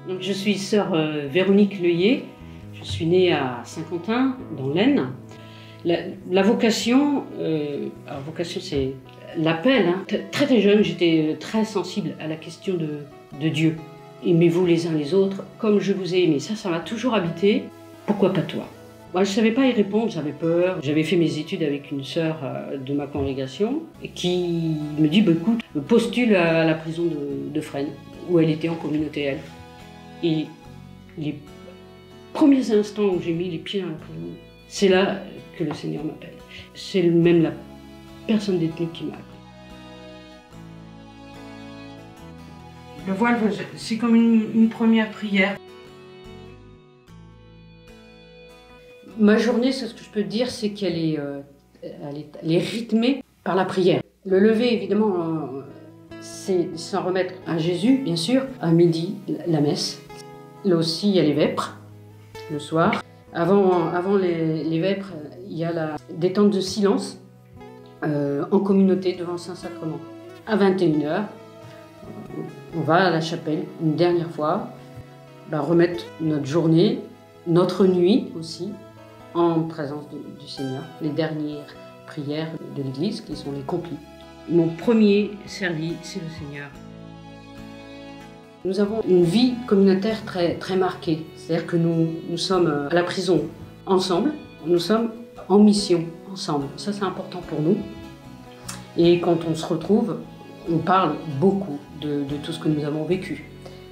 Donc, je suis sœur Véronique Leuillet. Je suis née à Saint-Quentin, dans l'Aisne. La vocation, vocation c'est l'appel. Hein. Très très jeune, j'étais très sensible à la question de Dieu. Aimez-vous les uns les autres comme je vous ai aimé. Ça m'a toujours habité. Pourquoi pas toi? Moi, je ne savais pas y répondre, j'avais peur. J'avais fait mes études avec une sœur de ma congrégation qui me dit écoute, postule à la prison de Fresnes, où elle était en communauté, elle. Et les premiers instants où j'ai mis les pieds dans la prison, c'est là que le Seigneur m'appelle. C'est même la personne détenue qui m'a appelé. Le voile, c'est comme une première prière. Ma journée, ce que je peux te dire, c'est qu'elle est, elle est rythmée par la prière. Le lever, évidemment, c'est s'en remettre à Jésus, bien sûr. À midi, la messe. Là aussi, il y a les vêpres, le soir. Avant les vêpres, il y a la détente de silence en communauté devant le Saint-Sacrement. À 21h, on va à la chapelle une dernière fois, remettre notre journée, notre nuit aussi, en présence du Seigneur. Les dernières prières de l'Église, qui sont les complis. Mon premier servi, c'est le Seigneur. Nous avons une vie communautaire très, très marquée. C'est-à-dire que nous sommes à la prison ensemble, nous sommes en mission ensemble. Ça, c'est important pour nous. Et quand on se retrouve, on parle beaucoup de tout ce que nous avons vécu.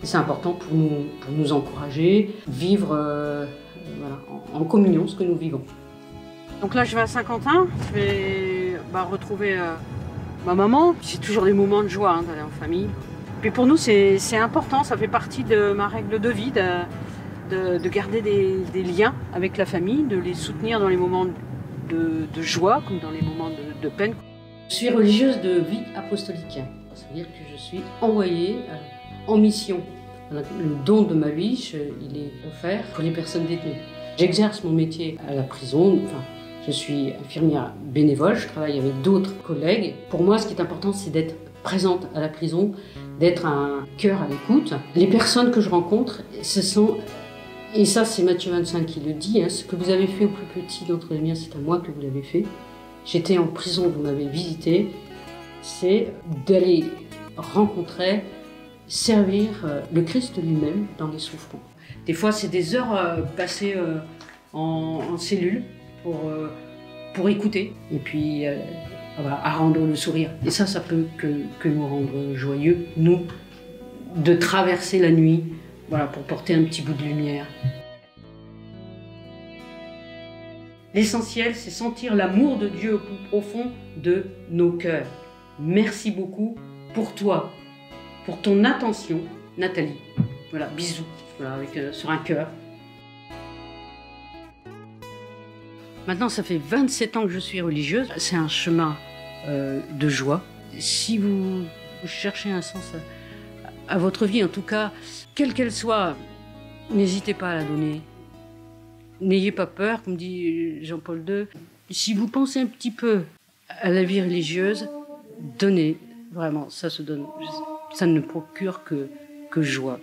Et c'est important pour nous encourager, vivre voilà, en communion ce que nous vivons. Donc là, je vais à Saint-Quentin, je vais retrouver ma maman. C'est toujours des moments de joie d'aller en famille. Puis pour nous, c'est important, ça fait partie de ma règle de vie, de garder des liens avec la famille, de les soutenir dans les moments de joie comme dans les moments de peine. Je suis religieuse de vie apostolique, ça veut dire que je suis envoyée en mission. Le don de ma vie, il est offert pour les personnes détenues. J'exerce mon métier à la prison, je suis infirmière bénévole, je travaille avec d'autres collègues. Pour moi, ce qui est important, c'est d'être présente à la prison, d'être un cœur à l'écoute. Les personnes que je rencontre, ce sont, et ça c'est Matthieu 25 qui le dit, ce que vous avez fait au plus petit d'entre les miens, c'est à moi que vous l'avez fait. J'étais en prison, vous m'avez visité, c'est d'aller rencontrer, servir le Christ lui-même dans les souffrances. Des fois, c'est des heures passées en cellule pour écouter et puis à rendre le sourire. Et ça peut que nous rendre joyeux, nous, de traverser la nuit, pour porter un petit bout de lumière. L'essentiel, c'est sentir l'amour de Dieu au plus profond de nos cœurs. Merci beaucoup pour toi, pour ton attention, Nathalie. Voilà, bisous, sur un cœur. Maintenant, ça fait 27 ans que je suis religieuse. C'est un chemin de joie. Si vous cherchez un sens à votre vie, en tout cas, quelle qu'elle soit, n'hésitez pas à la donner. N'ayez pas peur, comme dit Jean-Paul II. Si vous pensez un petit peu à la vie religieuse, donnez. Vraiment, ça se donne. Ça ne procure que joie.